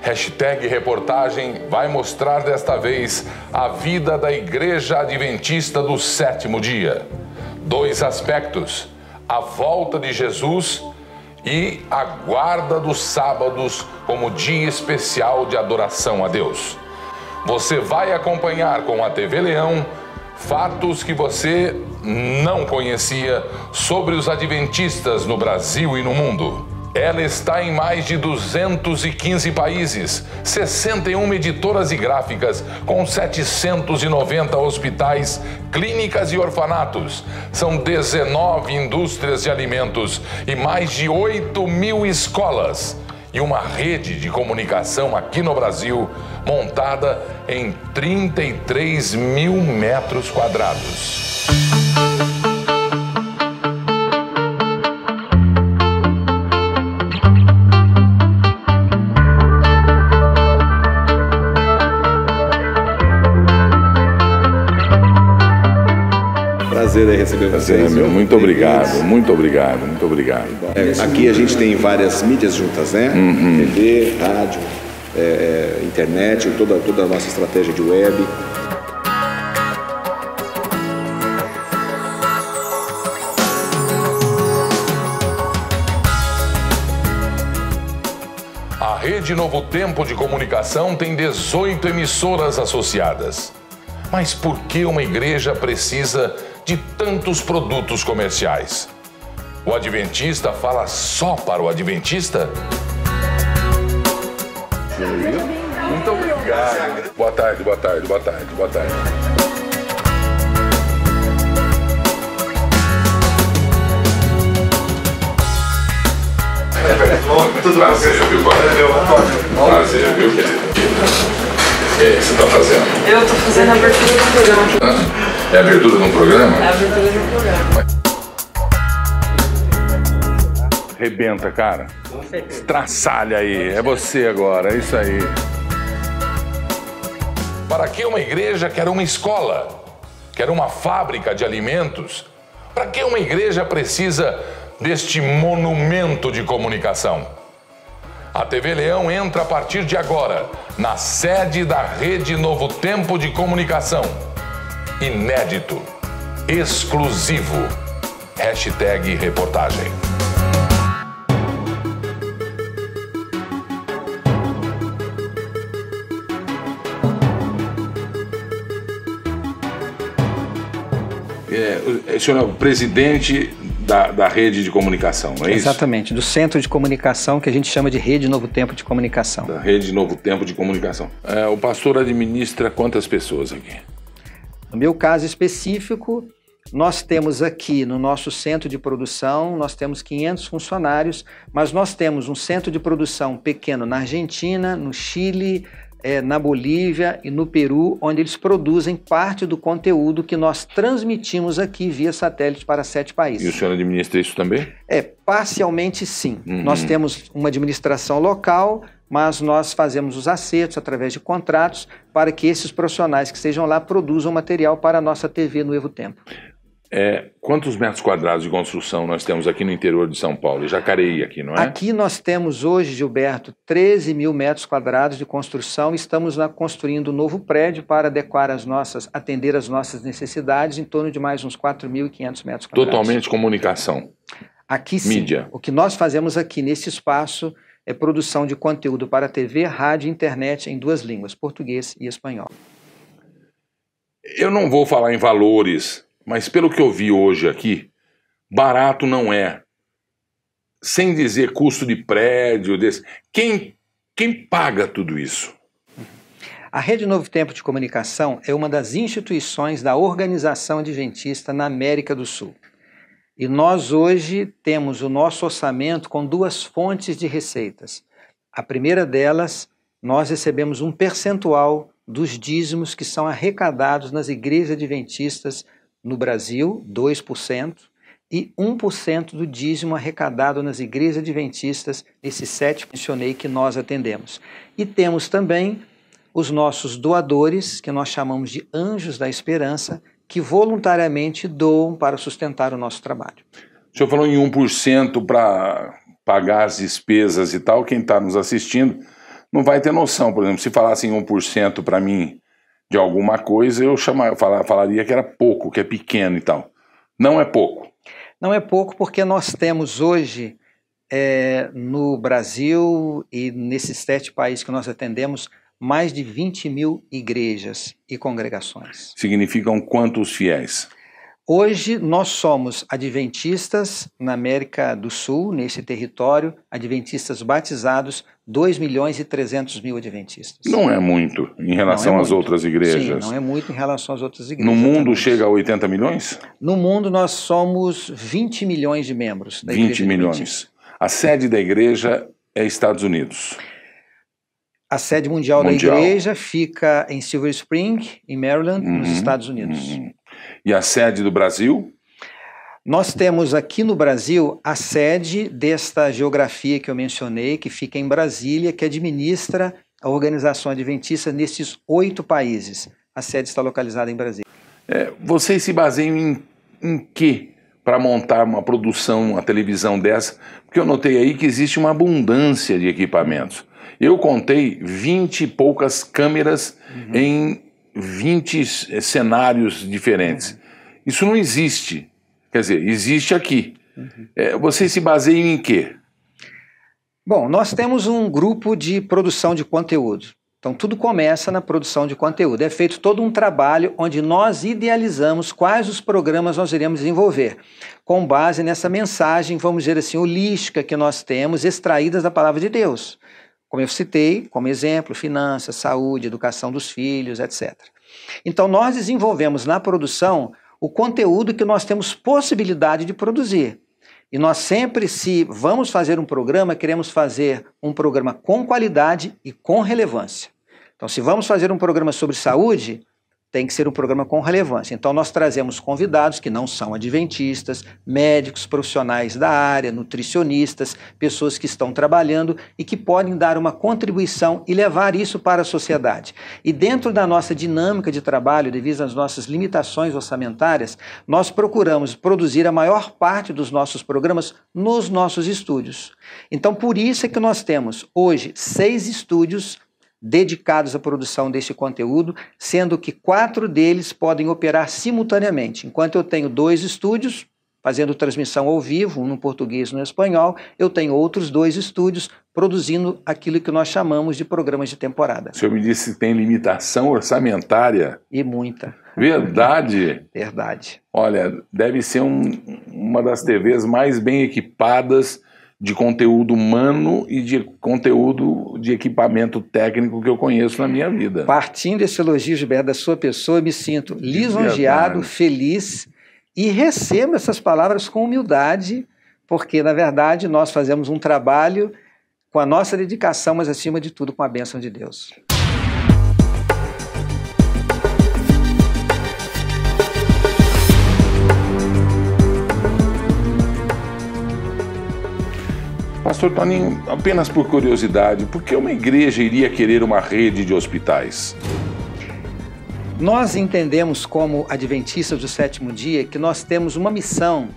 Hashtag reportagem vai mostrar desta vez a vida da Igreja Adventista do Sétimo Dia. Dois aspectos: a volta de Jesus e a guarda dos sábados como dia especial de adoração a Deus. Você vai acompanhar com a TV Leão fatos que você não conhecia sobre os adventistas no Brasil e no mundo. Ela está em mais de 215 países, 61 editoras e gráficas, com 790 hospitais, clínicas e orfanatos. São 19 indústrias de alimentos e mais de 8.000 escolas. E uma rede de comunicação aqui no Brasil, montada em 33.000 metros quadrados. Prazer em receber vocês. Meu. Muito obrigado, muito obrigado, muito obrigado. Aqui a gente tem várias mídias juntas, né? TV, rádio, internet, toda a nossa estratégia de web. A Rede Novo Tempo de Comunicação tem 18 emissoras associadas. Mas por que uma igreja precisa de tantos produtos comerciais? O adventista fala só para o adventista? Muito obrigado. Boa tarde, boa tarde, boa tarde, boa tarde. Tudo prazer, viu, prazer, viu, querido? E aí, o que você está fazendo? Eu estou fazendo a abertura do programa. É a abertura de um programa? É a abertura de um programa. Rebenta, cara. Estraçalha aí. É você agora, é isso aí. Para que uma igreja quer uma escola? Quer uma fábrica de alimentos? Para que uma igreja precisa deste monumento de comunicação? A TV Leão entra a partir de agora na sede da Rede Novo Tempo de Comunicação. Inédito, exclusivo. Hashtag reportagem. O senhor é o presidente da rede de comunicação, não é isso? Exatamente, do centro de comunicação que a gente chama de Rede Novo Tempo de Comunicação. Da Rede Novo Tempo de Comunicação. O pastor administra quantas pessoas aqui? No meu caso específico, nós temos aqui no nosso centro de produção, nós temos 500 funcionários, mas nós temos um centro de produção pequeno na Argentina, no Chile, na Bolívia e no Peru, onde eles produzem parte do conteúdo que nós transmitimos aqui via satélite para 7 países. E o senhor administra isso também? Parcialmente sim. Nós temos uma administração local, mas nós fazemos os acertos através de contratos para que esses profissionais que estejam lá produzam material para a nossa TV Novo Tempo. Quantos metros quadrados de construção nós temos aqui no interior de São Paulo? Jacareí aqui, não é? Aqui nós temos hoje, Gilberto, 13.000 metros quadrados de construção. Estamos construindo um novo prédio para atender as nossas necessidades, em torno de mais uns 4.500 metros quadrados. Totalmente comunicação. Aqui sim. Mídia. O que nós fazemos aqui nesse espaço é produção de conteúdo para TV, rádio e internet em 2 línguas, português e espanhol. Eu não vou falar em valores, mas pelo que eu vi hoje aqui, barato não é. Sem dizer custo de prédio, quem paga tudo isso? A Rede Novo Tempo de Comunicação é uma das instituições da Organização Adventista na América do Sul. E nós hoje temos o nosso orçamento com 2 fontes de receitas. A primeira delas, nós recebemos um percentual dos dízimos que são arrecadados nas igrejas adventistas no Brasil, 2%, e 1% do dízimo arrecadado nas igrejas adventistas, esses 7 que mencionei que nós atendemos. E temos também os nossos doadores, que nós chamamos de Anjos da Esperança, que voluntariamente doam para sustentar o nosso trabalho. O senhor falou em 1% para pagar as despesas e tal. Quem está nos assistindo não vai ter noção. Por exemplo, se falassem 1% para mim de alguma coisa, eu falaria que era pouco, que é pequeno e tal. Não é pouco. Não é pouco porque nós temos hoje, no Brasil e nesses 7 países que nós atendemos, mais de 20 mil igrejas e congregações. Significam quantos fiéis? Hoje nós somos adventistas na América do Sul, nesse território, adventistas batizados, 2.300.000 adventistas. Não é muito em relação às outras igrejas. Sim, não é muito em relação às outras igrejas. No mundo chega a 80 milhões? No mundo nós somos 20 milhões de membros da igreja. 20 milhões. A sede da igreja é Estados Unidos. A sede mundial da igreja fica em Silver Spring, em Maryland, nos Estados Unidos. E a sede do Brasil? Nós temos aqui no Brasil a sede desta geografia que eu mencionei, que fica em Brasília, que administra a organização adventista nesses 8 países. A sede está localizada em Brasília. Vocês se baseiam em quê para montar uma produção, uma televisão dessa? Porque eu notei aí que existe uma abundância de equipamentos. Eu contei 20 e poucas câmeras em 20 cenários diferentes. Isso não existe. Quer dizer, existe aqui. Vocês se baseiam em quê? Bom, nós temos um grupo de produção de conteúdo. Então, tudo começa na produção de conteúdo. É feito todo um trabalho onde nós idealizamos quais os programas nós iremos desenvolver, com base nessa mensagem, vamos dizer assim, holística que nós temos, extraídas da Palavra de Deus. Como eu citei, como exemplo, finanças, saúde, educação dos filhos, etc. Então, nós desenvolvemos na produção o conteúdo que nós temos possibilidade de produzir. E nós sempre, se vamos fazer um programa, queremos fazer um programa com qualidade e com relevância. Então, se vamos fazer um programa sobre saúde, tem que ser um programa com relevância. Então, nós trazemos convidados que não são adventistas, médicos, profissionais da área, nutricionistas, pessoas que estão trabalhando e que podem dar uma contribuição e levar isso para a sociedade. E dentro da nossa dinâmica de trabalho, devido às nossas limitações orçamentárias, nós procuramos produzir a maior parte dos nossos programas nos nossos estúdios. Então, por isso é que nós temos hoje 6 estúdios dedicados à produção deste conteúdo, sendo que 4 deles podem operar simultaneamente. Enquanto eu tenho 2 estúdios fazendo transmissão ao vivo, um no português e um no espanhol, eu tenho outros 2 estúdios produzindo aquilo que nós chamamos de programas de temporada. O senhor me disse que tem limitação orçamentária? E muita. Verdade? Verdade. Olha, deve ser uma das TVs mais bem equipadas de conteúdo humano e de conteúdo de equipamento técnico que eu conheço na minha vida. Partindo desse elogio, Gilberto, da sua pessoa, eu me sinto lisonjeado, feliz e recebo essas palavras com humildade, porque, na verdade, nós fazemos um trabalho com a nossa dedicação, mas, acima de tudo, com a bênção de Deus. Pastor Toninho, apenas por curiosidade, por que uma igreja iria querer uma rede de hospitais? Nós entendemos como adventistas do 7º dia que nós temos uma missão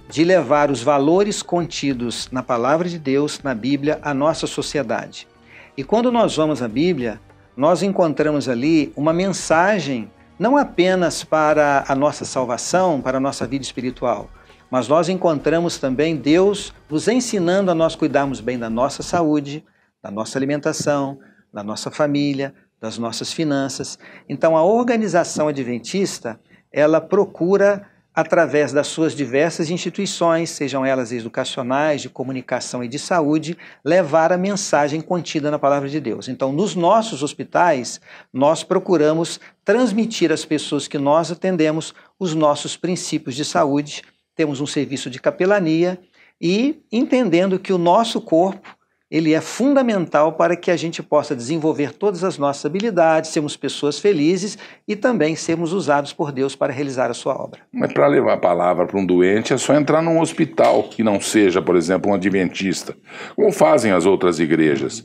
de levar os valores contidos na Palavra de Deus, na Bíblia, à nossa sociedade. E quando nós vamos à Bíblia, nós encontramos ali uma mensagem não apenas para a nossa salvação, para a nossa vida espiritual, mas nós encontramos também Deus nos ensinando a nós cuidarmos bem da nossa saúde, da nossa alimentação, da nossa família, das nossas finanças. Então, a organização adventista, ela procura, através das suas diversas instituições, sejam elas educacionais, de comunicação e de saúde, levar a mensagem contida na Palavra de Deus. Então, nos nossos hospitais, nós procuramos transmitir às pessoas que nós atendemos os nossos princípios de saúde. Temos um serviço de capelania e entendendo que o nosso corpo, ele é fundamental para que a gente possa desenvolver todas as nossas habilidades, sermos pessoas felizes e também sermos usados por Deus para realizar a sua obra. Mas para levar a palavra para um doente é só entrar num hospital que não seja, por exemplo, um adventista, como fazem as outras igrejas.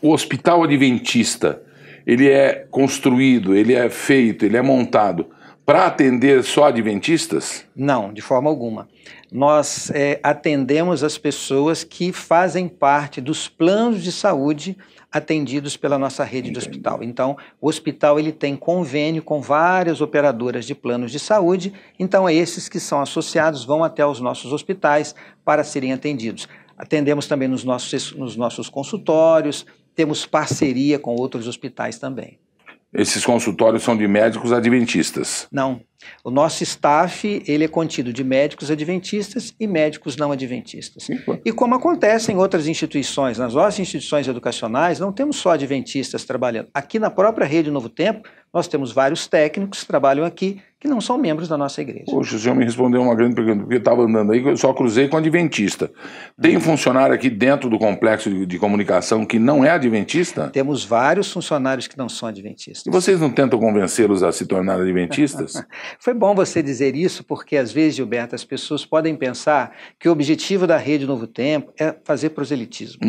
O hospital adventista, ele é construído, ele é feito, ele é montado para atender só adventistas? Não, de forma alguma. Nós atendemos as pessoas que fazem parte dos planos de saúde atendidos pela nossa rede de hospital. Então, o hospital ele tem convênio com várias operadoras de planos de saúde, então esses que são associados vão até os nossos hospitais para serem atendidos. Atendemos também nos nossos consultórios, temos parceria com outros hospitais também. Esses consultórios são de médicos adventistas? Não. O nosso staff ele é contido de médicos adventistas e médicos não adventistas. E como acontece em outras instituições, nas nossas instituições educacionais, não temos só adventistas trabalhando. Aqui na própria Rede Novo Tempo, nós temos vários técnicos que trabalham aqui que não são membros da nossa igreja. Poxa, o senhor me respondeu uma grande pergunta, porque eu estava andando aí, eu só cruzei com adventista. Tem funcionário aqui dentro do complexo de comunicação que não é adventista? Temos vários funcionários que não são adventistas. E vocês não tentam convencê-los a se tornar adventistas? Foi bom você dizer isso, porque às vezes, Gilberto, as pessoas podem pensar que o objetivo da Rede Novo Tempo é fazer proselitismo.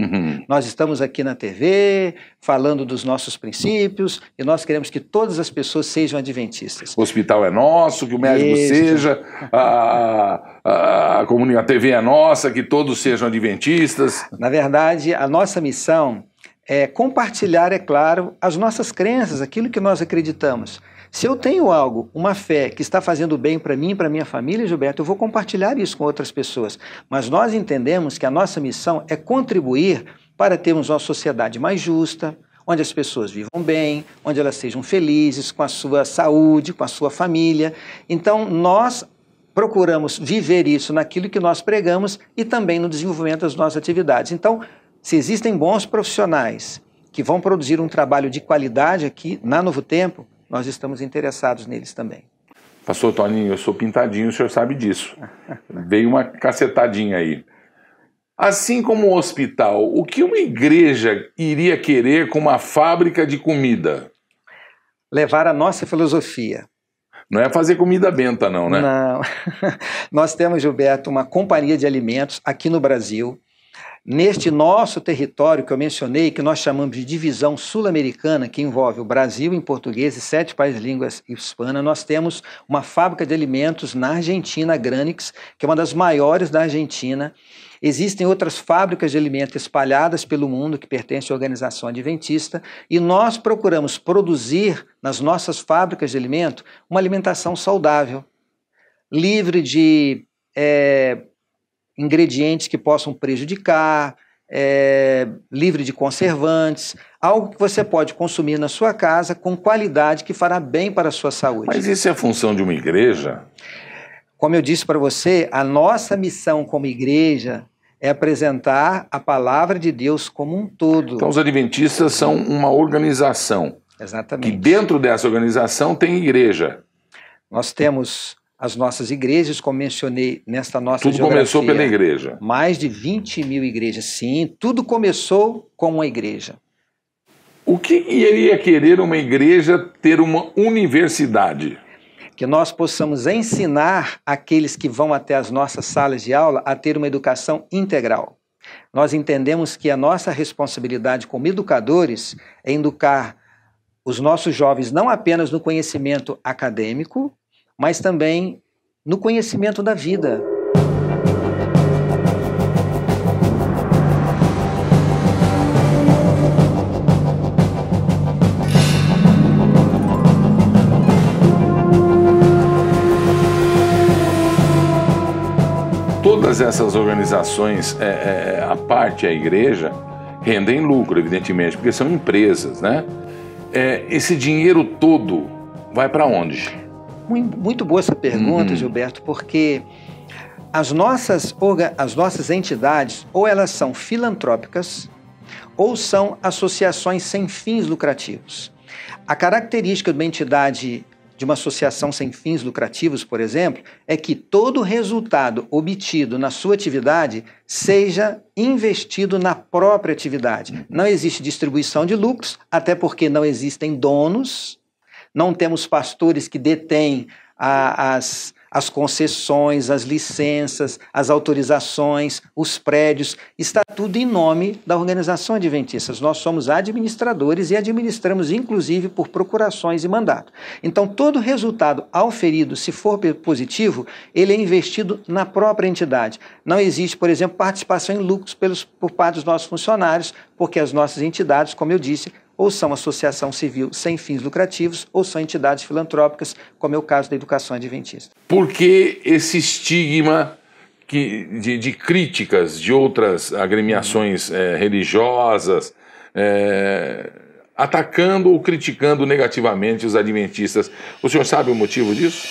Nós estamos aqui na TV, falando dos nossos princípios, e nós queremos que todas as pessoas sejam adventistas. O hospital é nosso, que o médico seja, a TV é nossa, que todos sejam adventistas. Na verdade, a nossa missão é compartilhar, é claro, as nossas crenças, aquilo que nós acreditamos. Se eu tenho algo, uma fé que está fazendo bem para mim e para minha família, Gilberto, eu vou compartilhar isso com outras pessoas. Mas nós entendemos que a nossa missão é contribuir para termos uma sociedade mais justa, onde as pessoas vivam bem, onde elas sejam felizes com a sua saúde, com a sua família. Então, nós procuramos viver isso naquilo que nós pregamos e também no desenvolvimento das nossas atividades. Então, se existem bons profissionais que vão produzir um trabalho de qualidade aqui na Novo Tempo, nós estamos interessados neles também. Pastor Toninho, eu sou pintadinho, o senhor sabe disso. Veio uma cacetadinha aí. Assim como o hospital, o que uma igreja iria querer com uma fábrica de comida? Levar a nossa filosofia. Não é fazer comida benta não, né? Não. Nós temos, Gilberto, uma companhia de alimentos aqui no Brasil. Neste nosso território que eu mencionei, que nós chamamos de divisão sul-americana, que envolve o Brasil em português e 7 países de língua hispana, nós temos uma fábrica de alimentos na Argentina, a Granix, que é uma das maiores da Argentina. Existem outras fábricas de alimentos espalhadas pelo mundo que pertencem à organização adventista e nós procuramos produzir nas nossas fábricas de alimento uma alimentação saudável, livre de ingredientes que possam prejudicar, livre de conservantes, algo que você pode consumir na sua casa com qualidade que fará bem para a sua saúde. Mas isso é função de uma igreja? Como eu disse para você, a nossa missão como igreja é apresentar a palavra de Deus como um todo. Então os adventistas são uma organização. Exatamente. Que dentro dessa organização tem igreja. Nós temos as nossas igrejas, como mencionei nesta nossa Tudo geografia. começou pela igreja. Mais de 20 mil igrejas, sim. Tudo começou com uma igreja. O que iria querer uma igreja ter uma universidade? Que nós possamos ensinar aqueles que vão até as nossas salas de aula a ter uma educação integral. Nós entendemos que a nossa responsabilidade como educadores é educar os nossos jovens não apenas no conhecimento acadêmico, mas também no conhecimento da vida. Todas essas organizações, a parte a igreja, rendem lucro, evidentemente, porque são empresas, né? Esse dinheiro todo vai para onde? Muito boa essa pergunta, Gilberto, porque as nossas entidades, ou elas são filantrópicas, ou são associações sem fins lucrativos. A característica de uma entidade, de uma associação sem fins lucrativos, por exemplo, é que todo resultado obtido na sua atividade seja investido na própria atividade. Não existe distribuição de lucros, até porque não existem donos, não temos pastores que detêm as as concessões, as licenças, as autorizações, os prédios, está tudo em nome da Organização Adventista. Nós somos administradores e administramos, inclusive, por procurações e mandato. Então, todo resultado auferido, se for positivo, ele é investido na própria entidade. Não existe, por exemplo, participação em lucros por parte dos nossos funcionários, porque as nossas entidades, como eu disse, ou são associação civil sem fins lucrativos, ou são entidades filantrópicas, como é o caso da Educação Adventista. Por que esse estigma de críticas de outras agremiações religiosas, atacando ou criticando negativamente os adventistas? O senhor sabe o motivo disso?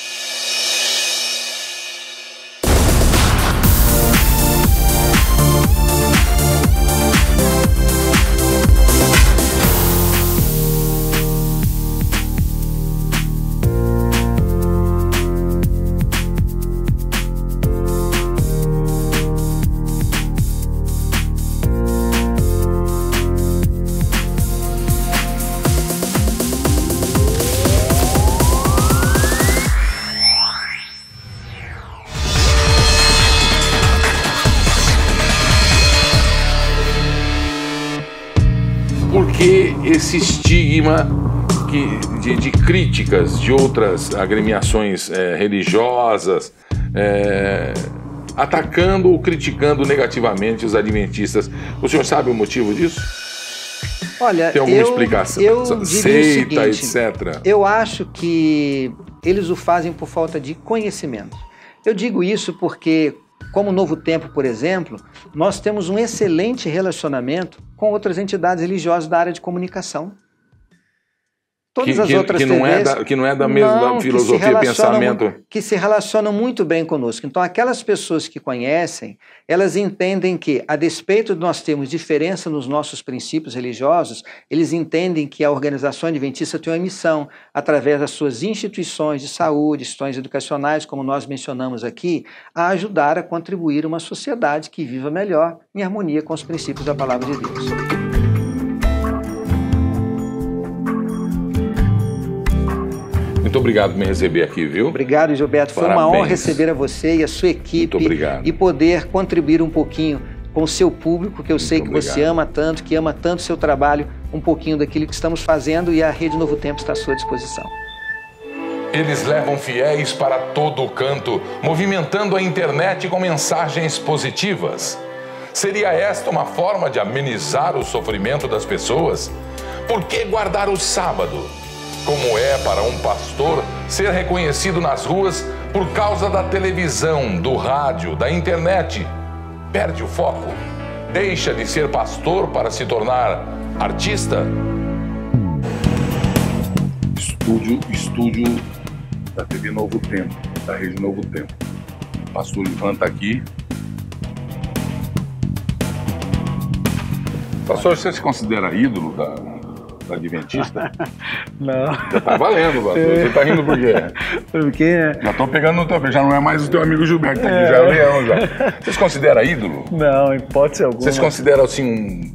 Por que esse estigma de críticas de outras agremiações religiosas, atacando ou criticando negativamente os adventistas? O senhor sabe o motivo disso? Olha, tem alguma explicação? Eu diria Seita, o seguinte, etc. Eu acho que eles o fazem por falta de conhecimento. Eu digo isso porque, como Novo Tempo, por exemplo, nós temos um excelente relacionamento com outras entidades religiosas da área de comunicação. Todas as outras TVs que não é da mesma filosofia e pensamento. Que se relacionam muito bem conosco. Então, aquelas pessoas que conhecem, elas entendem que, a despeito de nós termos diferença nos nossos princípios religiosos, eles entendem que a Organização Adventista tem uma missão, através das suas instituições de saúde, instituições educacionais, como nós mencionamos aqui, a ajudar a contribuir a uma sociedade que viva melhor, em harmonia com os princípios da Palavra de Deus. Muito obrigado por me receber aqui, viu? Obrigado, Gilberto. Foi uma honra receber a você e a sua equipe. Muito obrigado. E poder contribuir um pouquinho com o seu público, que eu sei que você ama tanto, que ama tanto o seu trabalho, um pouquinho daquilo que estamos fazendo, e a Rede Novo Tempo está à sua disposição. Eles levam fiéis para todo o canto, movimentando a internet com mensagens positivas. Seria esta uma forma de amenizar o sofrimento das pessoas? Por que guardar o sábado? Como é para um pastor ser reconhecido nas ruas por causa da televisão, do rádio, da internet? Perde o foco? Deixa de ser pastor para se tornar artista? Estúdio da TV Novo Tempo, da Rede Novo Tempo. O pastor Ivan está aqui. Pastor, você se considera ídolo da Adventista? Não. Já tá valendo, pastor. Você tá rindo por quê? Porque... Já tô pegando no teu pé, já não é mais o teu amigo Gilberto, aqui já é o Leão já. Você se considera ídolo? Não, em hipótese alguma. Você se considera assim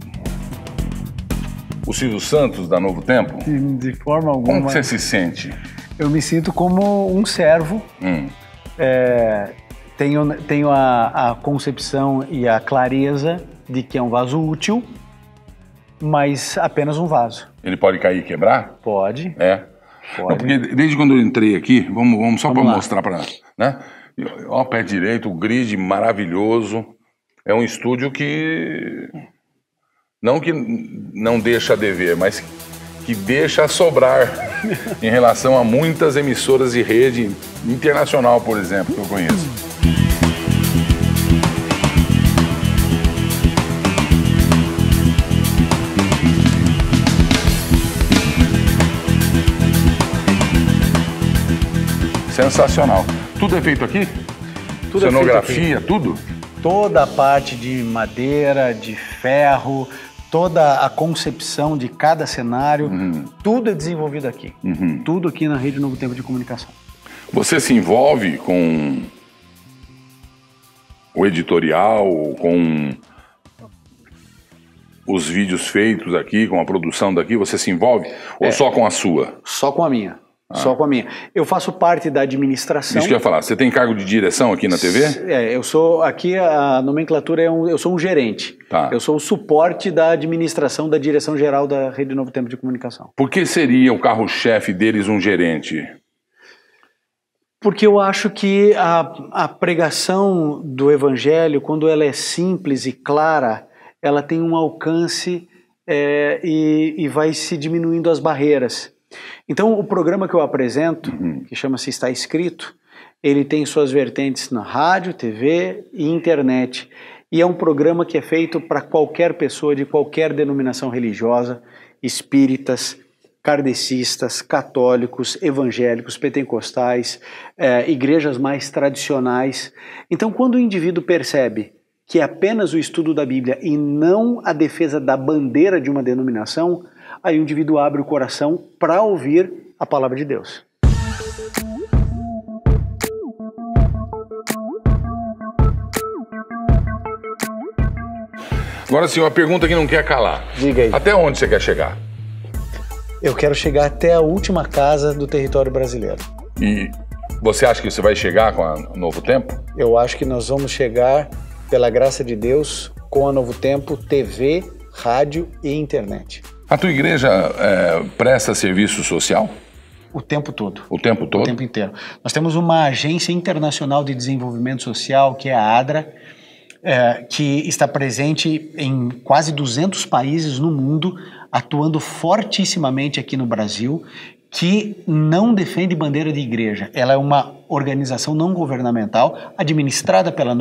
o Silvio Santos da Novo Tempo? De forma alguma. Como que você se sente? Eu me sinto como um servo. Tenho a concepção e a clareza de que é um vaso útil, mas apenas um vaso. Ele pode cair e quebrar? Pode. É. Pode. Não, porque desde quando eu entrei aqui, vamos só para mostrar para, né? Ó, pé direito, o grid maravilhoso. É um estúdio que não deixa a dever, mas que deixa a sobrar em relação a muitas emissoras de rede internacional, por exemplo, que eu conheço. Sensacional. Tudo é feito aqui? Tudo Cenografia, é feito aqui. Tudo? Toda a parte de madeira, de ferro, toda a concepção de cada cenário, tudo é desenvolvido aqui. Tudo aqui na Rede Novo Tempo de Comunicação. Você se envolve com o editorial, com os vídeos feitos aqui, com a produção daqui? Você se envolve? Ou só com a sua? Só com a minha. Só com a minha. Eu faço parte da administração. Isso que eu ia falar. Você tem cargo de direção aqui na TV? Eu sou, aqui a nomenclatura eu sou um gerente. Tá. Eu sou o suporte da administração da direção geral da Rede Novo Tempo de Comunicação. Por que seria o carro-chefe deles um gerente? Porque eu acho que a pregação do Evangelho, quando ela é simples e clara, ela tem um alcance e vai se diminuindo as barreiras. Então, o programa que eu apresento, que chama-se Está Escrito, ele tem suas vertentes na rádio, TV e internet. E é um programa que é feito para qualquer pessoa de qualquer denominação religiosa, espíritas, kardecistas, católicos, evangélicos, pentecostais, igrejas mais tradicionais. Então, quando o indivíduo percebe que é apenas o estudo da Bíblia e não a defesa da bandeira de uma denominação, aí o indivíduo abre o coração para ouvir a palavra de Deus. Agora sim, uma pergunta que não quer calar. Diga aí. Até onde você quer chegar? Eu quero chegar até a última casa do território brasileiro. E você acha que você vai chegar com a Novo Tempo? Eu acho que nós vamos chegar, pela graça de Deus, com a Novo Tempo, TV, rádio e internet. A tua igreja presta serviço social? O tempo todo. O tempo todo? O tempo inteiro. Nós temos uma agência internacional de desenvolvimento social, que é a ADRA, que está presente em quase 200 países no mundo, atuando fortissimamente aqui no Brasil, que não defende bandeira de igreja. Ela é uma organização não governamental, administrada pela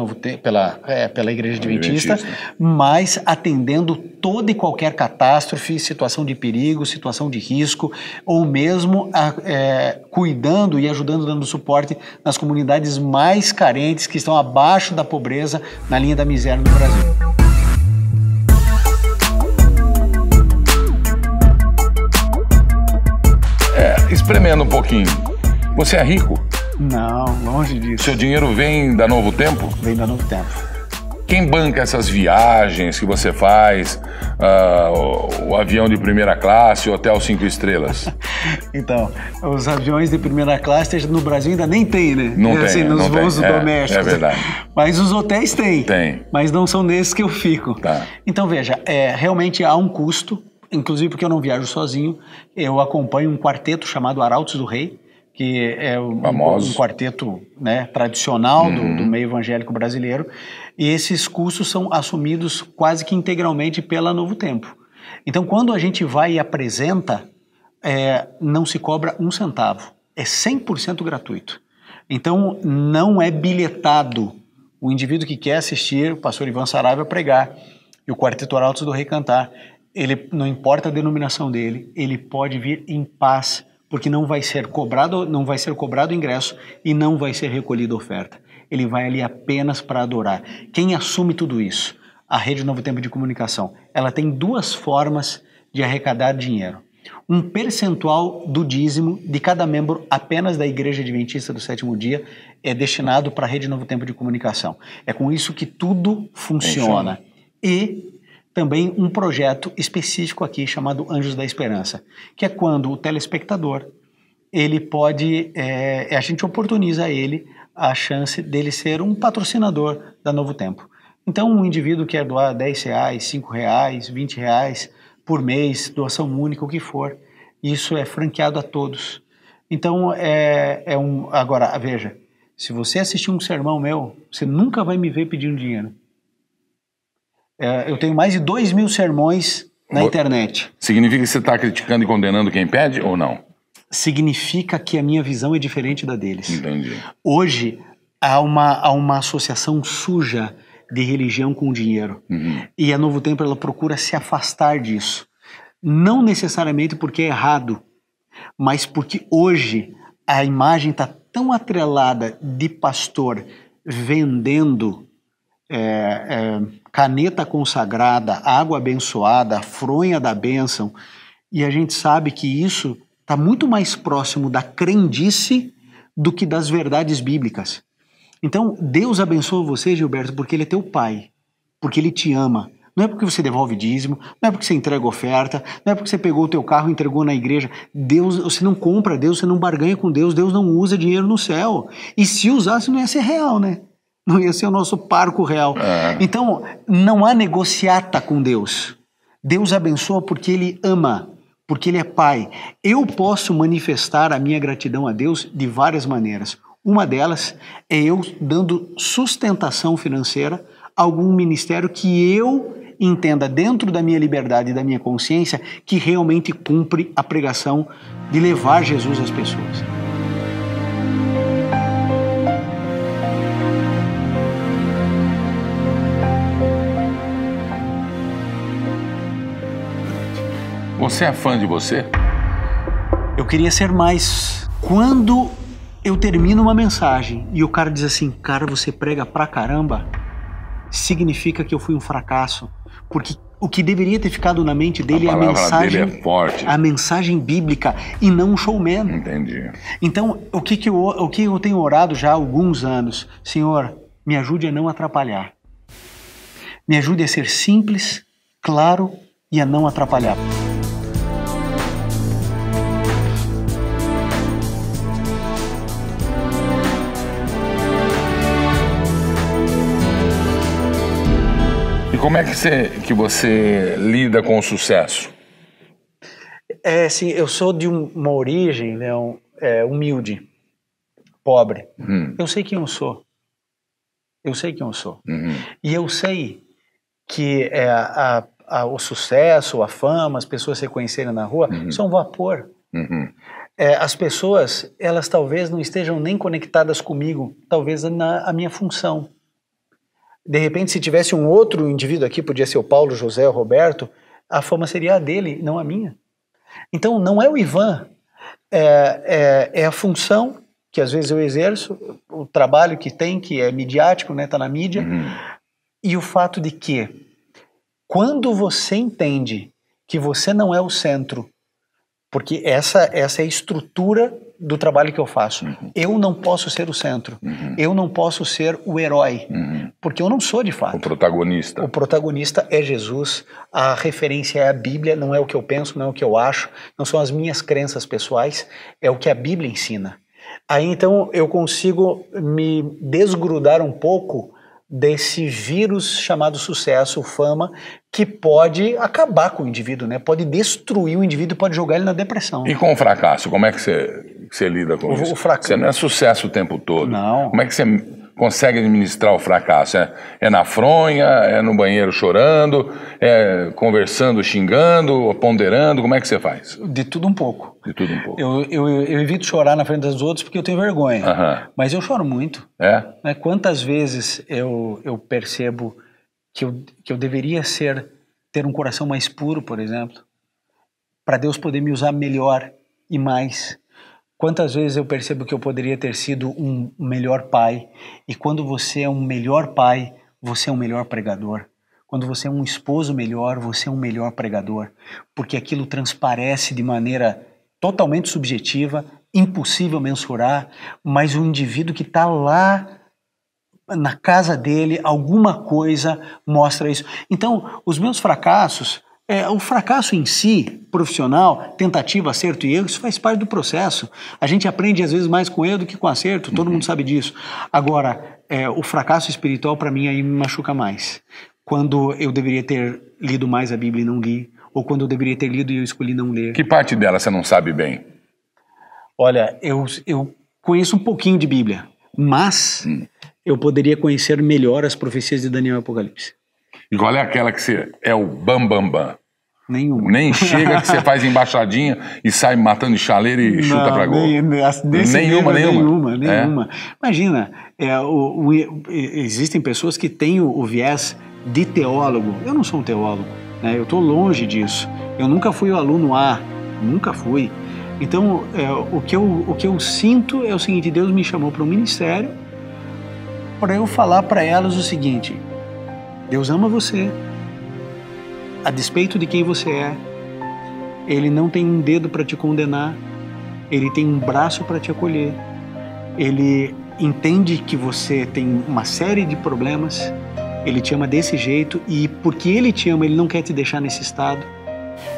Igreja Adventista, mas atendendo toda e qualquer catástrofe, situação de perigo, situação de risco, ou mesmo cuidando e ajudando, dando suporte nas comunidades mais carentes, que estão abaixo da pobreza, na linha da miséria no Brasil. Espremendo um pouquinho, você é rico? Não, longe disso. Seu dinheiro vem da Novo Tempo? Vem da Novo Tempo. Quem banca essas viagens que você faz, o avião de primeira classe, o hotel 5 estrelas? Então, os aviões de primeira classe no Brasil ainda nem tem, né? Não tem, assim, nos voos domésticos. É verdade. Mas os hotéis têm. Tem. Mas não são nesses que eu fico. Tá. Então, veja, realmente há um custo, inclusive porque eu não viajo sozinho, eu acompanho um quarteto chamado Arautos do Rei, que é um quarteto, né, tradicional do meio evangélico brasileiro, e esses custos são assumidos quase que integralmente pela Novo Tempo. Então, quando a gente vai e apresenta, não se cobra um centavo, é 100% gratuito. Então, não é bilhetado. O indivíduo que quer assistir o pastor Ivan Saravia pregar e o quarteto Arautos do Rei cantar, ele, não importa a denominação dele, ele pode vir em paz, porque não vai ser cobrado ingresso e não vai ser recolhida oferta. Ele vai ali apenas para adorar. Quem assume tudo isso? A Rede Novo Tempo de Comunicação. Ela tem duas formas de arrecadar dinheiro. Um percentual do dízimo de cada membro apenas da Igreja Adventista do Sétimo Dia é destinado para a Rede Novo Tempo de Comunicação. É com isso que tudo funciona. E também um projeto específico aqui chamado Anjos da Esperança, que é quando o telespectador, ele pode, a gente oportuniza a ele a chance dele ser um patrocinador da Novo Tempo. Então, um indivíduo quer doar R$10, R$5, R$20 por mês, doação única, o que for, isso é franqueado a todos. Então, agora, veja, se você assistir um sermão meu, você nunca vai me ver pedindo dinheiro. Eu tenho mais de 2.000 sermões na internet. Significa que você está criticando e condenando quem pede ou não? Significa que a minha visão é diferente da deles. Entendi. Hoje, há uma associação suja de religião com dinheiro. E a Novo Tempo ela procura se afastar disso. Não necessariamente porque é errado, mas porque hoje a imagem está tão atrelada de pastor vendendo caneta consagrada, água abençoada, fronha da bênção, e a gente sabe que isso está muito mais próximo da crendice do que das verdades bíblicas. Então, Deus abençoa você, Gilberto, porque Ele é teu pai, porque Ele te ama, Não é porque você devolve dízimo, não é porque você entrega oferta, não é porque você pegou o teu carro e entregou na igreja. Deus, você não compra Deus, você não barganha com Deus, Deus não usa dinheiro no céu. E se usasse, não ia ser real, né? Não ia ser o nosso parco real. Então, não há negociata com Deus. Deus abençoa porque Ele ama, porque Ele é Pai. Eu posso manifestar a minha gratidão a Deus de várias maneiras. Uma delas é eu dando sustentação financeira a algum ministério que eu entenda dentro da minha liberdade e da minha consciência que realmente cumpre a pregação de levar Jesus às pessoas. Você é fã de você? Eu queria ser mais. Quando eu termino uma mensagem e o cara diz assim, cara, você prega pra caramba, significa que eu fui um fracasso. Porque o que deveria ter ficado na mente dele é a mensagem, dele é forte. A mensagem bíblica e não um showman. Entendi. Então, o que eu tenho orado já há alguns anos? Senhor, me ajude a não atrapalhar. Me ajude a ser simples, claro e a não atrapalhar. Como é que você lida com o sucesso? Assim, eu sou de uma origem, né, humilde, pobre. Eu sei quem eu sou. Eu sei quem eu sou. E eu sei que o sucesso, a fama, as pessoas se reconhecerem na rua, são vapor. As pessoas, elas talvez não estejam nem conectadas comigo, talvez a minha função. De repente, se tivesse um outro indivíduo aqui, podia ser o Paulo, José, o Roberto, a fama seria a dele, não a minha. Então, não é o Ivan, é a função que às vezes eu exerço, o trabalho que tem, que é midiático, né, tá na mídia, e o fato de que, quando você entende que você não é o centro, porque essa é a estrutura do trabalho que eu faço. Eu não posso ser o centro. Eu não posso ser o herói. Porque eu não sou de fato. O protagonista. O protagonista é Jesus. A referência é a Bíblia. Não é o que eu penso, não é o que eu acho. Não são as minhas crenças pessoais. É o que a Bíblia ensina. Aí então eu consigo me desgrudar um pouco desse vírus chamado sucesso, fama, que pode acabar com o indivíduo, né? Pode destruir o indivíduo, pode jogar ele na depressão. E com o fracasso, como é que você lida com isso? O fracasso. Você não é sucesso o tempo todo. Não. Como é que você consegue administrar o fracasso? É na fronha, é no banheiro chorando, é conversando, xingando, ponderando, como é que você faz? De tudo um pouco. De tudo um pouco. Eu evito chorar na frente dos outros porque eu tenho vergonha. Mas eu choro muito. Né? Quantas vezes eu percebo que eu deveria ter um coração mais puro, por exemplo, para Deus poder me usar melhor e mais. Quantas vezes eu percebo que eu poderia ter sido um melhor pai, e quando você é um melhor pai, você é um melhor pregador. Quando você é um esposo melhor, você é um melhor pregador, porque aquilo transparece de maneira totalmente subjetiva, impossível mensurar, mas o indivíduo que está lá na casa dele, alguma coisa mostra isso. Então, os meus fracassos, o fracasso em si, profissional, tentativa, acerto e erro, isso faz parte do processo. A gente aprende às vezes mais com erro do que com acerto, todo mundo sabe disso. Agora, o fracasso espiritual para mim aí me machuca mais. Quando eu deveria ter lido mais a Bíblia e não li, ou quando eu deveria ter lido e eu escolhi não ler. Que parte dela você não sabe bem? Olha, eu conheço um pouquinho de Bíblia, mas eu poderia conhecer melhor as profecias de Daniel e Apocalipse. E qual é aquela que você é o bam? Nenhuma. Nem chega que você faz embaixadinha e sai matando de chaleira e chuta pra gol. Nenhuma. Imagina, existem pessoas que têm o viés de teólogo. Eu não sou um teólogo, né? Eu estou longe disso. Eu nunca fui o aluno A, nunca fui. Então, o que eu sinto é o seguinte: Deus me chamou para um ministério para eu falar para elas o seguinte: Deus ama você, a despeito de quem você é. Ele não tem um dedo para te condenar, ele tem um braço para te acolher. Ele entende que você tem uma série de problemas Ele te ama desse jeito e porque Ele te ama, Ele não quer te deixar nesse estado.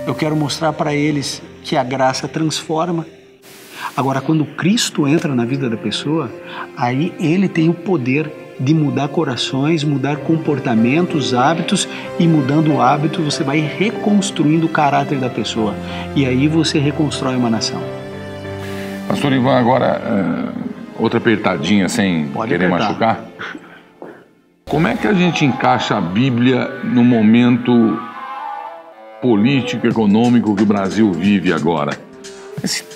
Eu quero mostrar para eles que a graça transforma. Agora, quando Cristo entra na vida da pessoa, aí Ele tem o poder de mudar corações, mudar comportamentos, hábitos, e mudando o hábito você vai reconstruindo o caráter da pessoa. E aí você reconstrói uma nação. Pastor Ivan, agora outra apertadinha sem querer machucar. Como é que a gente encaixa a Bíblia no momento político, econômico que o Brasil vive agora?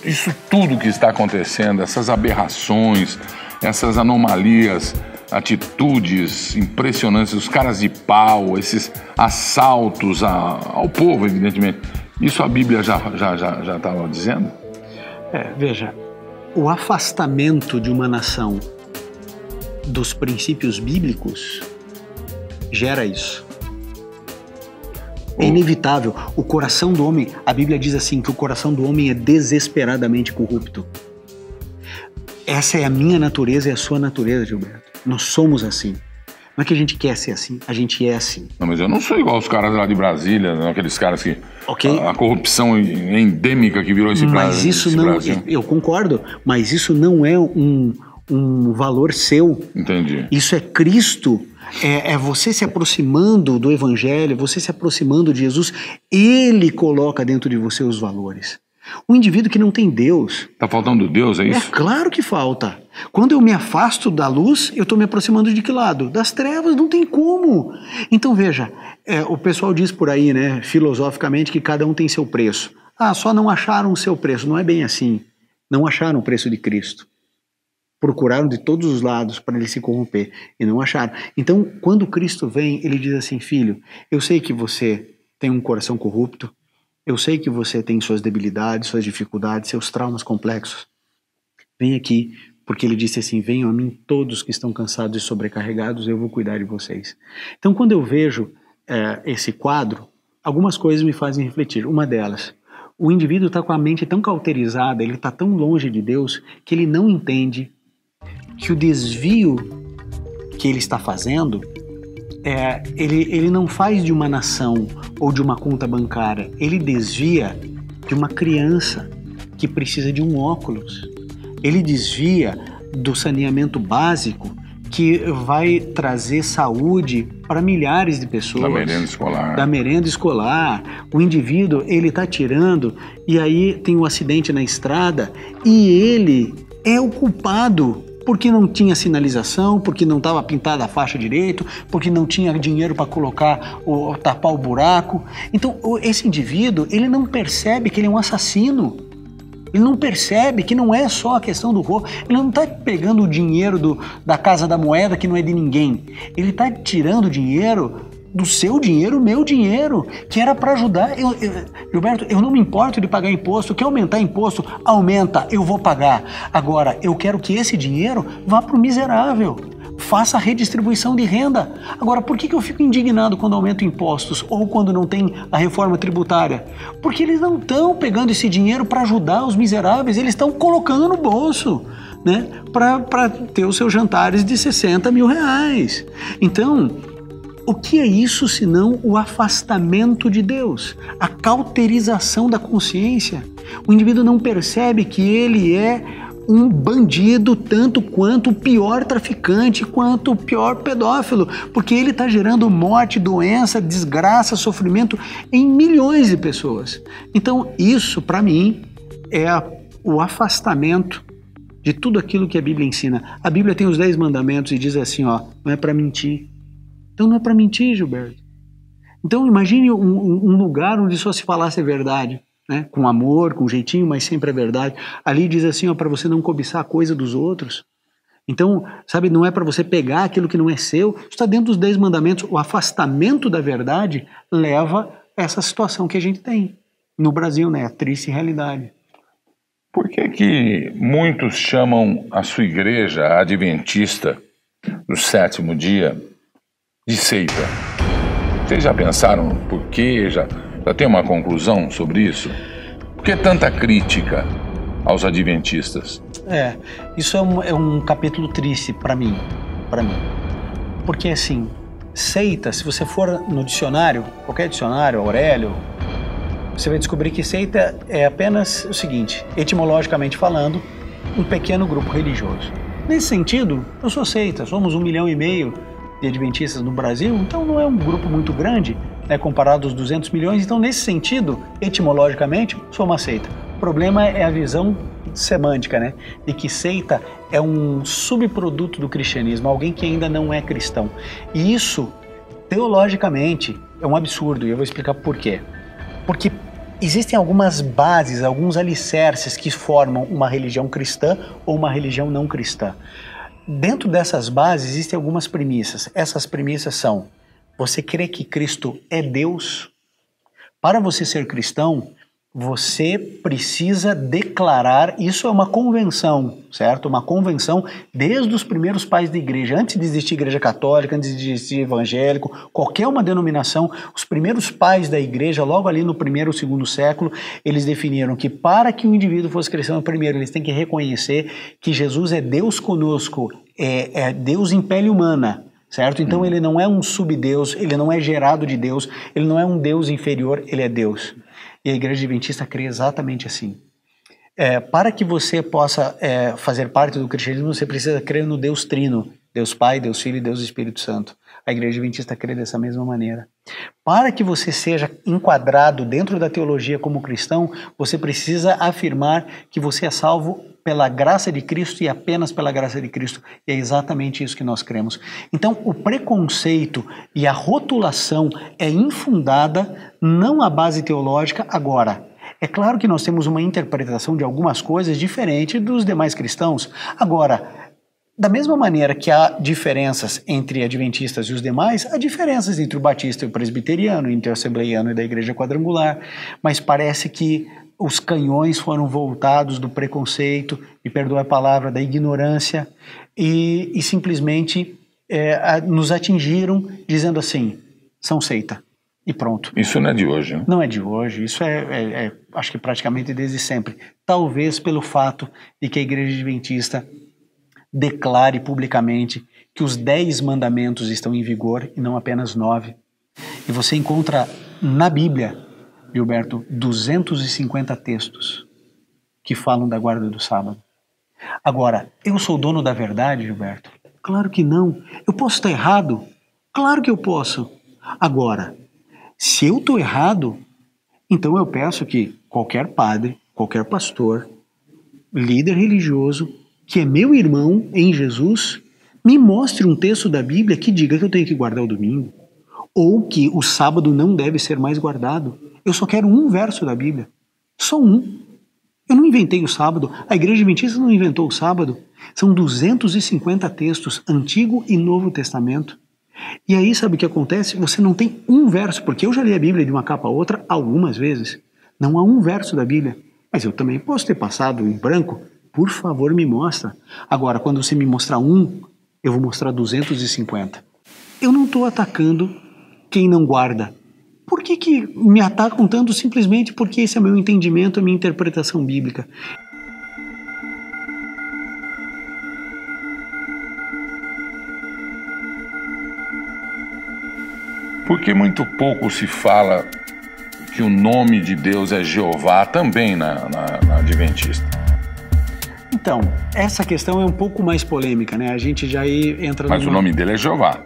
Isso tudo que está acontecendo, essas aberrações, essas anomalias, atitudes impressionantes, os caras de pau, esses assaltos ao povo, evidentemente. Isso a Bíblia já estava dizendo? Veja, o afastamento de uma nação dos princípios bíblicos gera isso. É inevitável. O coração do homem, a Bíblia diz assim, que o coração do homem é desesperadamente corrupto. Essa é a minha natureza e a sua natureza, Gilberto. Nós somos assim. Não é que a gente quer ser assim, a gente é assim. Não, mas eu não sou igual os caras lá de Brasília, não, aqueles caras que... Okay. A corrupção endêmica que virou esse Brasil. Mas isso não... Brasil. Eu concordo, mas isso não é um valor seu. Entendi. Isso é Cristo. É você se aproximando do Evangelho, você se aproximando de Jesus. Ele coloca dentro de você os valores. O indivíduo que não tem Deus... Tá faltando Deus, é isso? É claro que falta. Quando eu me afasto da luz, eu estou me aproximando de que lado? Das trevas, não tem como. Então veja, o pessoal diz por aí, né, filosoficamente, que cada um tem seu preço. Só não acharam o seu preço. Não é bem assim. Não acharam o preço de Cristo. Procuraram de todos os lados para ele se corromper e não acharam. Então, quando Cristo vem, ele diz assim, filho, eu sei que você tem um coração corrupto, eu sei que você tem suas debilidades, suas dificuldades, seus traumas complexos. Vem aqui, porque ele disse assim, venham a mim todos que estão cansados e sobrecarregados, eu vou cuidar de vocês. Então, quando eu vejo esse quadro, algumas coisas me fazem refletir. Uma delas, o indivíduo está com a mente tão cauterizada, ele está tão longe de Deus, que ele não entende que o desvio que ele está fazendo, ele não faz de uma nação ou de uma conta bancária, ele desvia de uma criança que precisa de um óculos. Ele desvia do saneamento básico que vai trazer saúde para milhares de pessoas. Da merenda escolar. Da merenda escolar. O indivíduo, ele está tirando e aí tem um acidente na estrada e ele é o culpado porque não tinha sinalização, porque não estava pintada a faixa direito, porque não tinha dinheiro para tapar o buraco. Então, esse indivíduo, ele não percebe que ele é um assassino. Ele não percebe que não é só a questão do roubo. Ele não está pegando o dinheiro da Casa da Moeda, que não é de ninguém. Ele está tirando dinheiro do seu dinheiro, meu dinheiro, que era para ajudar. Gilberto, eu não me importo de pagar imposto. Quer aumentar imposto? Aumenta, eu vou pagar. Agora, eu quero que esse dinheiro vá para o miserável. Faça a redistribuição de renda. Agora, por que eu fico indignado quando aumento impostos ou quando não tem a reforma tributária? Porque eles não estão pegando esse dinheiro para ajudar os miseráveis, eles estão colocando no bolso, né, para ter os seus jantares de 60 mil reais. Então, o que é isso senão o afastamento de Deus, a cauterização da consciência? O indivíduo não percebe que ele é um bandido tanto quanto o pior traficante, quanto o pior pedófilo, porque ele está gerando morte, doença, desgraça, sofrimento em milhões de pessoas. Então isso, para mim, é o afastamento de tudo aquilo que a Bíblia ensina. A Bíblia tem os 10 mandamentos e diz assim, não é para mentir. Então não é para mentir, Gilberto. Então imagine um lugar onde só se falasse a verdade, né? Com amor, com jeitinho, mas sempre a verdade. Ali diz assim, para você não cobiçar a coisa dos outros. Então, sabe, não é para você pegar aquilo que não é seu. Isso está dentro dos 10 mandamentos. O afastamento da verdade leva a essa situação que a gente tem no Brasil, né? A triste realidade. Por que muitos chamam a sua igreja, a adventista, do 7º dia, de seita? Vocês já pensaram por quê? Já tem uma conclusão sobre isso? Por que tanta crítica aos adventistas? Isso é um capítulo triste para mim. Porque assim, seita, se você for no dicionário, qualquer dicionário, Aurélio, você vai descobrir que seita é apenas o seguinte, etimologicamente falando, um pequeno grupo religioso. Nesse sentido, eu sou seita, somos 1,5 milhão de adventistas no Brasil, então não é um grupo muito grande, né, comparado aos 200 milhões, então nesse sentido, etimologicamente, sou uma seita. O problema é a visão semântica, né, de que seita é um subproduto do cristianismo, alguém que ainda não é cristão. E isso, teologicamente, é um absurdo, e eu vou explicar por quê. Porque existem algumas bases, alguns alicerces que formam uma religião cristã ou uma religião não cristã. Dentro dessas bases existem algumas premissas. Essas premissas são: você crê que Cristo é Deus? Para você ser cristão, você precisa declarar, isso é uma convenção, certo? Uma convenção desde os primeiros pais da igreja, antes de existir igreja católica, antes de existir evangélico, qualquer uma denominação, os primeiros pais da igreja, logo ali no primeiro ou segundo século, eles definiram que para que o indivíduo fosse cristão, primeiro eles têm que reconhecer que Jesus é Deus conosco, é Deus em pele humana, certo? Então ele não é um subdeus, ele não é gerado de Deus, ele não é um Deus inferior, ele é Deus. E a Igreja Adventista crê exatamente assim. Para que você possa fazer parte do cristianismo, você precisa crer no Deus Trino, Deus Pai, Deus Filho e Deus Espírito Santo. A Igreja Adventista crê dessa mesma maneira. Para que você seja enquadrado dentro da teologia como cristão, você precisa afirmar que você é salvo pela graça de Cristo e apenas pela graça de Cristo. E é exatamente isso que nós cremos. Então, o preconceito e a rotulação é infundada, não à base teológica. Agora, é claro que nós temos uma interpretação de algumas coisas diferente dos demais cristãos. Agora, da mesma maneira que há diferenças entre adventistas e os demais, há diferenças entre o batista e o presbiteriano, entre o assembleiano e da igreja quadrangular, mas parece que os canhões foram voltados do preconceito, me perdoa a palavra, da ignorância, e simplesmente nos atingiram dizendo assim, são seita, e pronto. Isso não é de hoje, né? Não é de hoje, isso acho que praticamente desde sempre. Talvez pelo fato de que a Igreja Adventista declare publicamente que os 10 mandamentos estão em vigor e não apenas 9. E você encontra na Bíblia, Gilberto, 250 textos que falam da guarda do sábado. Agora, eu sou dono da verdade, Gilberto? Claro que não. Eu posso estar errado? Claro que eu posso. Agora, se eu estou errado, então eu peço que qualquer padre, qualquer pastor, líder religioso, que é meu irmão em Jesus, me mostre um texto da Bíblia que diga que eu tenho que guardar o domingo, ou que o sábado não deve ser mais guardado. Eu só quero um verso da Bíblia, só um. Eu não inventei o sábado, a Igreja Adventista não inventou o sábado. São 250 textos, Antigo e Novo Testamento. E aí sabe o que acontece? Você não tem um verso, porque eu já li a Bíblia de uma capa a outra algumas vezes. Não há um verso da Bíblia, mas eu também posso ter passado em branco. Por favor, me mostra. Agora, quando você me mostrar um, eu vou mostrar 250. Eu não estou atacando quem não guarda. Por que me atacam tanto simplesmente porque esse é o meu entendimento, a minha interpretação bíblica? Porque muito pouco se fala que o nome de Deus é Jeová também na Adventista. Então, essa questão é um pouco mais polêmica, né? A gente já entra... Mas o nome dele é Jeová.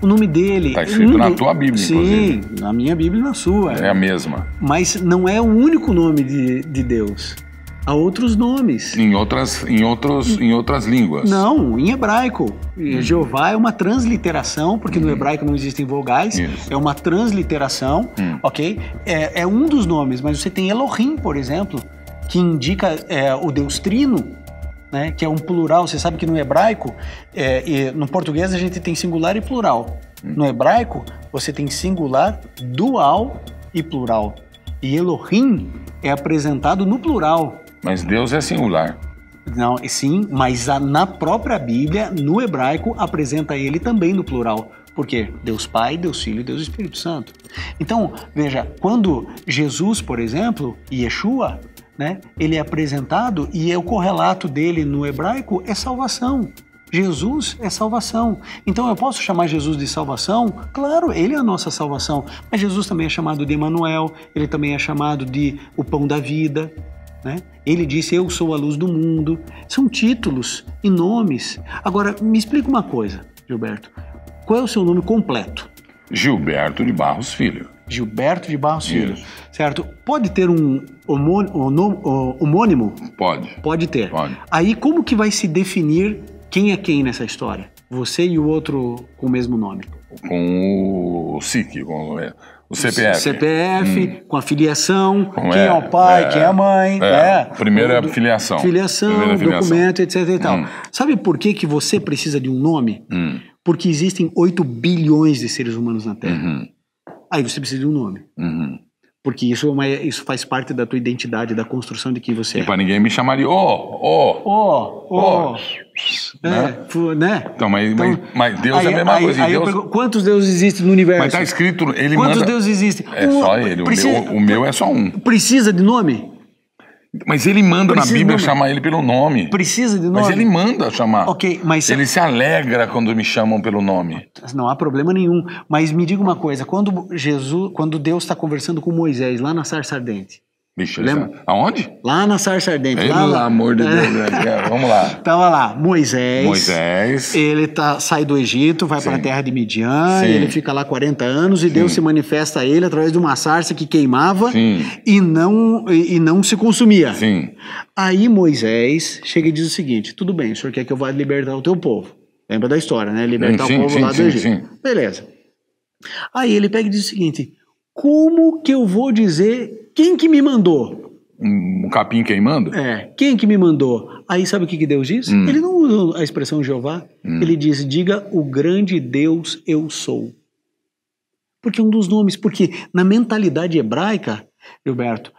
O nome dele... Está escrito na tua Bíblia, sim, inclusive. Na minha Bíblia e na sua. É a mesma. Mas não é o único nome de Deus. Há outros nomes. Em outras línguas. Não, em hebraico. Jeová é uma transliteração, porque no hebraico não existem vogais. Isso. É uma transliteração, ok? É um dos nomes, mas você tem Elohim, por exemplo, que indica o Deus Trino, né, que é um plural. Você sabe que no hebraico, e no português a gente tem singular e plural. No hebraico, você tem singular, dual e plural. E Elohim é apresentado no plural. Mas Deus é singular. Não, sim, mas na própria Bíblia, no hebraico, apresenta ele também no plural. Por quê? Deus Pai, Deus Filho e Deus Espírito Santo. Então, veja, quando Jesus, por exemplo, Yeshua, né, ele é apresentado e o correlato dele no hebraico é salvação. Jesus é salvação. Então eu posso chamar Jesus de salvação? Claro, ele é a nossa salvação. Mas Jesus também é chamado de Emanuel, ele também é chamado de o pão da vida, né? Ele disse, eu sou a luz do mundo. São títulos e nomes. Agora, me explica uma coisa, Gilberto. Qual é o seu nome completo? Gilberto de Barros Filho. Gilberto de Barros Filho, certo? Pode ter um homônimo? Pode. Pode ter. Pode. Aí como que vai se definir quem é quem nessa história? Você e o outro com o mesmo nome? Com o SIC, com o CPF. CPF, com a filiação, quem é o pai, quem é a mãe. Primeiro é a filiação. Filiação, documento, etc e tal. Sabe por que você precisa de um nome? Porque existem 8 bilhões de seres humanos na Terra. Aí você precisa de um nome. Porque isso faz parte da tua identidade, da construção de quem você é. E pra ninguém me chamar de né? Então, mas Deus é a mesma coisa. Aí Deus... eu pergunto, quantos deuses existem no universo? Mas tá escrito, ele quantos manda... deuses existem? É só ele, o meu é só um. Precisa de nome? Mas ele manda na Bíblia chamar ele pelo nome. Precisa de nome? Mas ele manda chamar. Ok, mas... Ele se alegra quando me chamam pelo nome. Não há problema nenhum. Mas me diga uma coisa, quando Deus está conversando com Moisés lá na sarça ardente. Bicho, aonde? Lá na sarça ardente. Pelo amor de Deus, vamos lá. Tava lá, Moisés. Ele sai do Egito, vai para a terra de Midian, ele fica lá 40 anos e Deus se manifesta a ele através de uma sarça que queimava e não se consumia. Aí Moisés chega e diz o seguinte, tudo bem, o senhor quer que eu vá libertar o teu povo. Lembra da história, né? Libertar o povo lá do Egito. Beleza. Aí ele pega e diz o seguinte, como que eu vou dizer quem que me mandou? Um capim queimando? Quem que me mandou? Aí sabe o que Deus diz? Ele não usa a expressão Jeová, ele diz, diga o grande Deus eu sou. Porque um dos nomes, porque na mentalidade hebraica, Gilberto,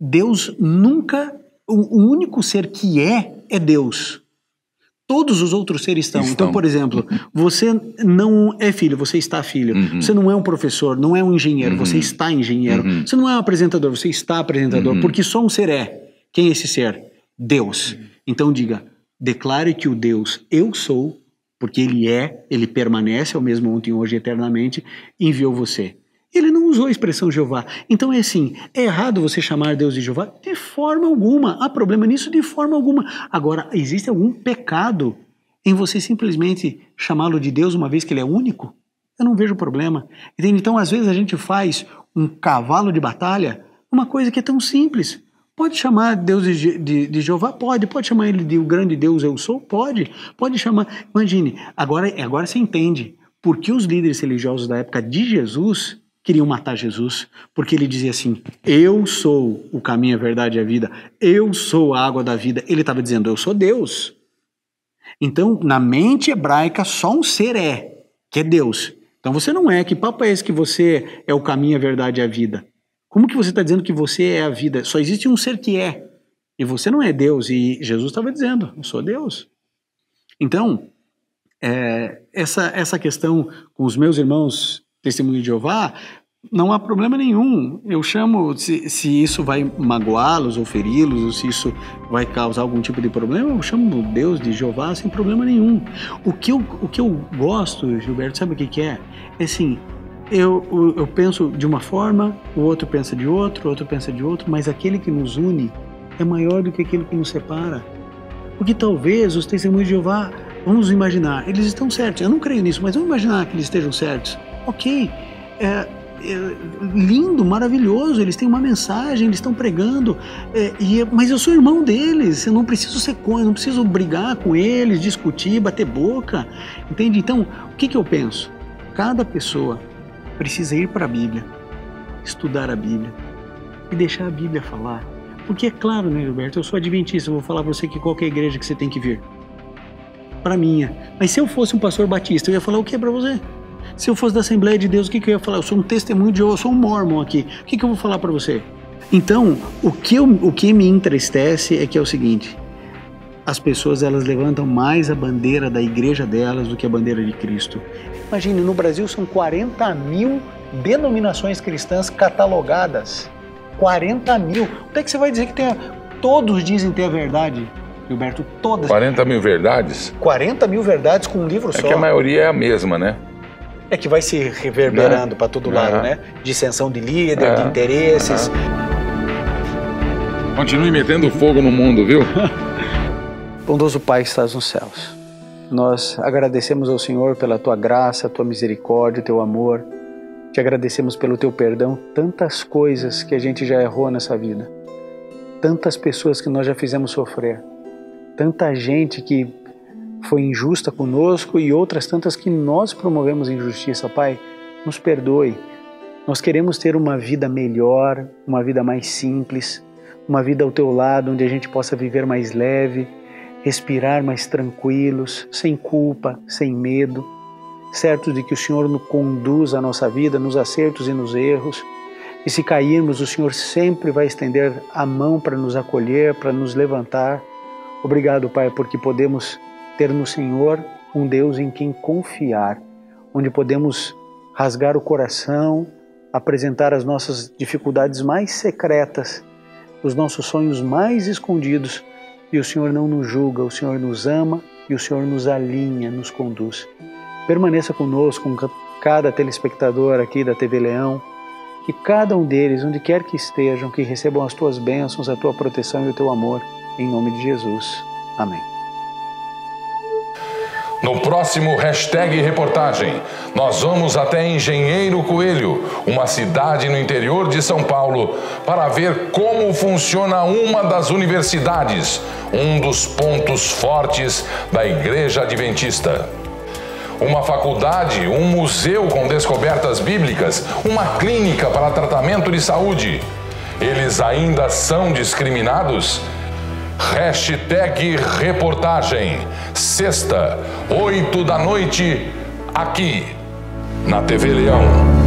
Deus nunca, o único ser que é Deus. Todos os outros seres estão. Então, por exemplo, você não é filho, você está filho. Você não é um professor, não é um engenheiro, você está engenheiro. Você não é um apresentador, você está apresentador. Porque só um ser é. Quem é esse ser? Deus. Então diga, declare que o Deus eu sou, porque ele permanece ao mesmo ontem, hoje e eternamente, enviou você. Ele não usou a expressão Jeová. Então é assim, é errado você chamar Deus de Jeová? De forma alguma. Há problema nisso? De forma alguma. Agora, existe algum pecado em você simplesmente chamá-lo de Deus uma vez que ele é único? Eu não vejo problema. Entende? Então, às vezes a gente faz um cavalo de batalha, uma coisa que é tão simples. Pode chamar Deus de Jeová? Pode chamar ele de o grande Deus eu sou? Pode chamar. Imagine, agora você entende por que os líderes religiosos da época de Jesus queriam matar Jesus, porque ele dizia assim, eu sou o caminho, a verdade e a vida, eu sou a água da vida. Ele estava dizendo, eu sou Deus. Então, na mente hebraica, só um ser que é Deus. Então você não que papo é esse que você é o caminho, a verdade e a vida? Como que você está dizendo que você é a vida? Só existe um ser que é, e você não é Deus, e Jesus estava dizendo, eu sou Deus. Então, essa questão com os meus irmãos Testemunho de Jeová, não há problema nenhum. Eu chamo, se isso vai magoá-los ou feri-los, ou se isso vai causar algum tipo de problema, eu chamo Deus de Jeová sem problema nenhum. O que eu gosto, Gilberto, sabe o que é? É assim, eu penso de uma forma, o outro pensa de outro, o outro pensa de outro, mas aquele que nos une é maior do que aquele que nos separa. Porque talvez os Testemunhos de Jeová, vamos imaginar, eles estão certos. Eu não creio nisso, mas vamos imaginar que eles estejam certos. Ok, lindo, maravilhoso, eles têm uma mensagem, eles estão pregando, mas eu sou irmão deles, eu não preciso ser eu não preciso brigar com eles, discutir, bater boca, entende? Então, o que eu penso? Cada pessoa precisa ir para a Bíblia, estudar a Bíblia e deixar a Bíblia falar. Porque é claro, né, Gilberto, eu sou adventista, eu vou falar para você que qualquer igreja que você tem que vir, para minha. Mas se eu fosse um pastor batista, eu ia falar o que para você? Se eu fosse da Assembleia de Deus, o que eu ia falar? Eu sou um testemunho de Jeová, eu sou um mormon aqui. O que eu vou falar para você? Então, o que me entristece é que é o seguinte, as pessoas elas levantam mais a bandeira da igreja delas do que a bandeira de Cristo. Imagine, no Brasil são 40 mil denominações cristãs catalogadas. 40 mil. Onde é que você vai dizer que todos dizem ter a verdade? Gilberto, todas. 40 mil verdades? 40 mil verdades com um livro só. É que a maioria é a mesma, né? É que vai se reverberando para todo lado, né? Dissensão de líder, de interesses. Continue metendo fogo no mundo, viu? Bondoso Pai que estás nos céus, nós agradecemos ao Senhor pela Tua graça, Tua misericórdia, Teu amor. Te agradecemos pelo Teu perdão, tantas coisas que a gente já errou nessa vida, tantas pessoas que nós já fizemos sofrer, tanta gente que foi injusta conosco e outras tantas que nós promovemos injustiça. Pai, nos perdoe. Nós queremos ter uma vida melhor, uma vida mais simples, uma vida ao Teu lado, onde a gente possa viver mais leve, respirar mais tranquilos, sem culpa, sem medo, certos de que o Senhor nos conduz a nossa vida nos acertos e nos erros. E se cairmos, o Senhor sempre vai estender a mão para nos acolher, para nos levantar. Obrigado, Pai, porque podemos ter no Senhor um Deus em quem confiar, onde podemos rasgar o coração, apresentar as nossas dificuldades mais secretas, os nossos sonhos mais escondidos, e o Senhor não nos julga, o Senhor nos ama e o Senhor nos alinha, nos conduz. Permaneça conosco, com cada telespectador aqui da TV Leão, que cada um deles, onde quer que estejam, que recebam as Tuas bênçãos, a Tua proteção e o Teu amor, em nome de Jesus. Amém. No próximo #reportagem, nós vamos até Engenheiro Coelho, uma cidade no interior de São Paulo, para ver como funciona uma das universidades, um dos pontos fortes da Igreja Adventista. Uma faculdade, um museu com descobertas bíblicas, uma clínica para tratamento de saúde. Eles ainda são discriminados? #reportagem, sexta, 8 da noite, aqui na TV Leão.